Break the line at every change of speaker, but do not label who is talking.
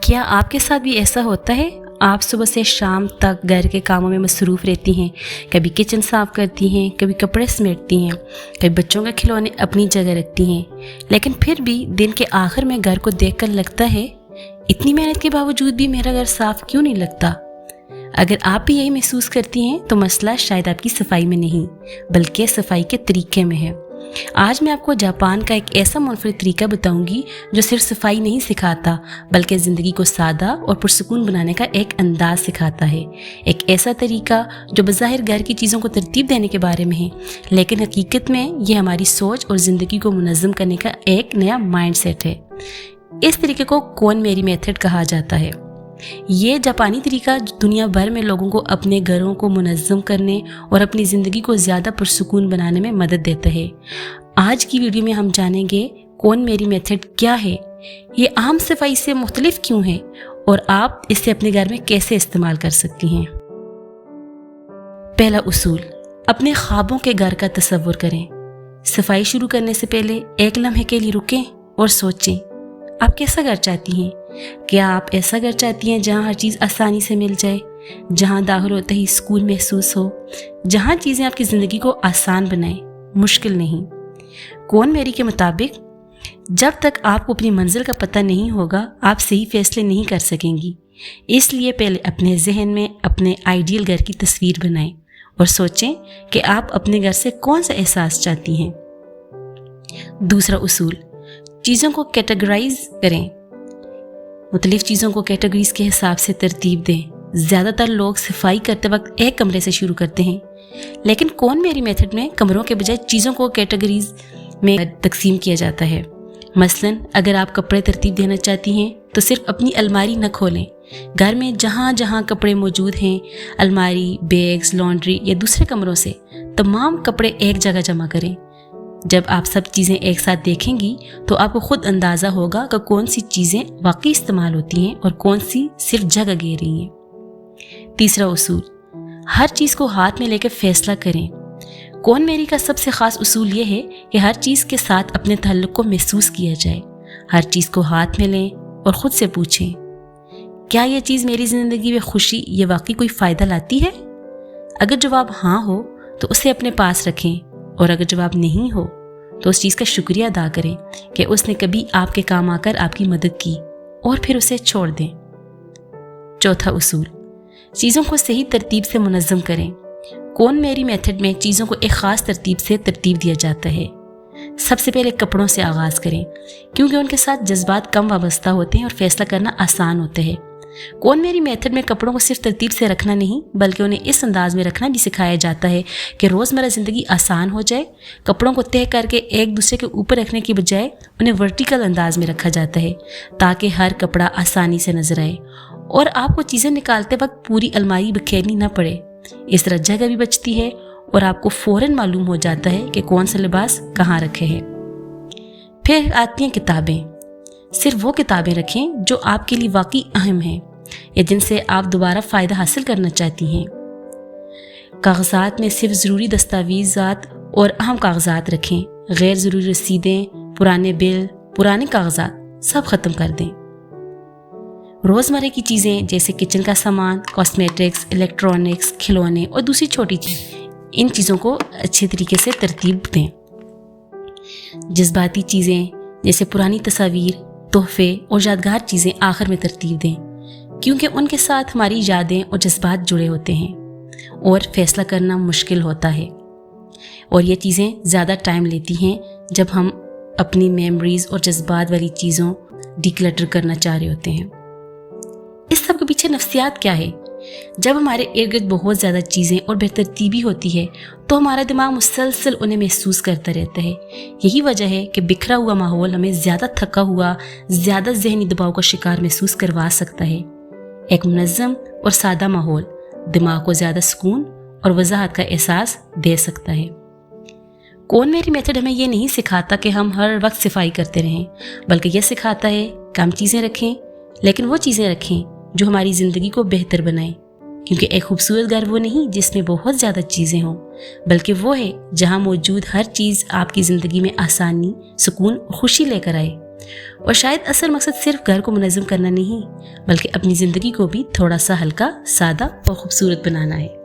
کیا آپ کے ساتھ بھی ایسا ہوتا ہے؟ آپ صبح سے شام تک گھر کے کاموں میں مصروف رہتی ہیں، کبھی کچن صاف کرتی ہیں، کبھی کپڑے سمیٹتی ہیں، کبھی بچوں کے کھلونے اپنی جگہ رکھتی ہیں، لیکن پھر بھی دن کے آخر میں گھر کو دیکھ کر لگتا ہے اتنی محنت کے باوجود بھی میرا گھر صاف کیوں نہیں لگتا؟ اگر آپ بھی یہی محسوس کرتی ہیں تو مسئلہ شاید آپ کی صفائی میں نہیں بلکہ صفائی کے طریقے میں ہے۔ آج میں آپ کو جاپان کا ایک ایسا منفرد طریقہ بتاؤں گی جو صرف صفائی نہیں سکھاتا بلکہ زندگی کو سادہ اور پرسکون بنانے کا ایک انداز سکھاتا ہے۔ ایک ایسا طریقہ جو بظاہر گھر کی چیزوں کو ترتیب دینے کے بارے میں ہے، لیکن حقیقت میں یہ ہماری سوچ اور زندگی کو منظم کرنے کا ایک نیا مائنڈ سیٹ ہے۔ اس طریقے کو کون میری میتھڈ کہا جاتا ہے۔ یہ جاپانی طریقہ دنیا بھر میں لوگوں کو اپنے گھروں کو منظم کرنے اور اپنی زندگی کو زیادہ پرسکون بنانے میں مدد دیتا ہے۔ آج کی ویڈیو میں ہم جانیں گے کون میری میتھڈ کیا ہے، یہ عام صفائی سے مختلف کیوں ہے اور آپ اسے اپنے گھر میں کیسے استعمال کر سکتی ہیں۔ پہلا اصول، اپنے خوابوں کے گھر کا تصور کریں۔ صفائی شروع کرنے سے پہلے ایک لمحے کے لیے رکیں اور سوچیں، آپ کیسا گھر چاہتی ہیں؟ کیا آپ ایسا گھر چاہتی ہیں جہاں ہر چیز آسانی سے مل جائے، جہاں داخل ہوتے ہی سکون محسوس ہو، جہاں چیزیں آپ کی زندگی کو آسان بنائیں، مشکل نہیں؟ کون میری کے مطابق جب تک آپ کو اپنی منزل کا پتہ نہیں ہوگا آپ صحیح فیصلے نہیں کر سکیں گی، اس لیے پہلے اپنے ذہن میں اپنے آئیڈیل گھر کی تصویر بنائیں اور سوچیں کہ آپ اپنے گھر سے کون سا احساس چاہتی ہیں۔ دوسرا اصول، چیزوں کو کیٹیگرائز کریں۔ مختلف چیزوں کو کیٹیگریز کے حساب سے ترتیب دیں۔ زیادہ تر لوگ صفائی کرتے وقت ایک کمرے سے شروع کرتے ہیں، لیکن کون میری میتھڈ میں کمروں کے بجائے چیزوں کو کیٹیگریز میں تقسیم کیا جاتا ہے۔ مثلاً اگر آپ کپڑے ترتیب دینا چاہتی ہیں تو صرف اپنی الماری نہ کھولیں، گھر میں جہاں جہاں کپڑے موجود ہیں، الماری، بیگز، لانڈری یا دوسرے کمروں سے تمام کپڑے ایک جگہ جمع کریں۔ جب آپ سب چیزیں ایک ساتھ دیکھیں گی تو آپ کو خود اندازہ ہوگا کہ کون سی چیزیں واقعی استعمال ہوتی ہیں اور کون سی صرف جگہ گیر رہی ہیں۔ تیسرا اصول، ہر چیز کو ہاتھ میں لے کے فیصلہ کریں۔ کون میری کا سب سے خاص اصول یہ ہے کہ ہر چیز کے ساتھ اپنے تعلق کو محسوس کیا جائے۔ ہر چیز کو ہاتھ میں لیں اور خود سے پوچھیں، کیا یہ چیز میری زندگی میں خوشی یا واقعی کوئی فائدہ لاتی ہے؟ اگر جواب ہاں ہو تو اسے اپنے پاس رکھیں، اور اگر جواب نہیں ہو تو اس چیز کا شکریہ ادا کریں کہ اس نے کبھی آپ کے کام آ کر آپ کی مدد کی، اور پھر اسے چھوڑ دیں۔ چوتھا اصول، چیزوں کو صحیح ترتیب سے منظم کریں۔ کون میری میتھڈ میں چیزوں کو ایک خاص ترتیب سے ترتیب دیا جاتا ہے۔ سب سے پہلے کپڑوں سے آغاز کریں، کیونکہ ان کے ساتھ جذبات کم وابستہ ہوتے ہیں اور فیصلہ کرنا آسان ہوتا ہے۔ کون میری میتھڈ میں کپڑوں کو صرف ترتیب سے رکھنا نہیں بلکہ انہیں اس انداز میں رکھنا بھی سکھایا جاتا ہے کہ روزمرہ زندگی آسان ہو جائے۔ کپڑوں کو تہہ کر کے ایک دوسرے کے اوپر رکھنے کی بجائے انہیں ورٹیکل انداز میں رکھا جاتا ہے تاکہ ہر کپڑا آسانی سے نظر آئے اور آپ کو چیزیں نکالتے وقت پوری الماری بکھیرنی نہ پڑے۔ اس طرح جگہ بھی بچتی ہے اور آپ کو فوراً معلوم ہو جاتا ہے کہ کون سا لباس کہاں رکھے ہے۔ پھر آتی ہیں کتابیں۔ صرف وہ کتابیں رکھیں جو آپ کے لیے واقعی اہم ہیں یا جن سے آپ دوبارہ فائدہ حاصل کرنا چاہتی ہیں۔ کاغذات میں صرف ضروری دستاویزات اور اہم کاغذات رکھیں۔ غیر ضروری رسیدیں، پرانے بل، پرانے کاغذات سب ختم کر دیں۔ روزمرہ کی چیزیں جیسے کچن کا سامان، کاسمیٹکس، الیکٹرانکس، کھلونے اور دوسری چھوٹی چیز، ان چیزوں کو اچھے طریقے سے ترتیب دیں۔ جذباتی چیزیں جیسے پرانی تصاویر، تحفے اور یادگار چیزیں آخر میں ترتیب دیں، کیونکہ ان کے ساتھ ہماری یادیں اور جذبات جڑے ہوتے ہیں اور فیصلہ کرنا مشکل ہوتا ہے، اور یہ چیزیں زیادہ ٹائم لیتی ہیں جب ہم اپنی میموریز اور جذبات والی چیزوں ڈیکلٹر کرنا چاہ رہے ہوتے ہیں۔ اس سب کے پیچھے نفسیات کیا ہے؟ جب ہمارے ارد گرد بہت زیادہ چیزیں اور بے ترتیبی ہوتی ہے تو ہمارا دماغ مسلسل انہیں محسوس کرتا رہتا ہے۔ یہی وجہ ہے کہ بکھرا ہوا ماحول ہمیں زیادہ تھکا ہوا، زیادہ ذہنی دباؤ کا شکار محسوس کروا سکتا ہے۔ ایک منظم اور سادہ ماحول دماغ کو زیادہ سکون اور وضاحت کا احساس دے سکتا ہے۔ کون میری میتھڈ ہمیں یہ نہیں سکھاتا کہ ہم ہر وقت صفائی کرتے رہیں، بلکہ یہ سکھاتا ہے کم چیزیں رکھیں، لیکن وہ چیزیں رکھیں جو ہماری زندگی کو بہتر بنائیں، کیونکہ ایک خوبصورت گھر وہ نہیں جس میں بہت زیادہ چیزیں ہوں، بلکہ وہ ہے جہاں موجود ہر چیز آپ کی زندگی میں آسانی، سکون اور خوشی لے کر آئے۔ اور شاید اصل مقصد صرف گھر کو منظم کرنا نہیں بلکہ اپنی زندگی کو بھی تھوڑا سا ہلکا، سادہ اور خوبصورت بنانا ہے۔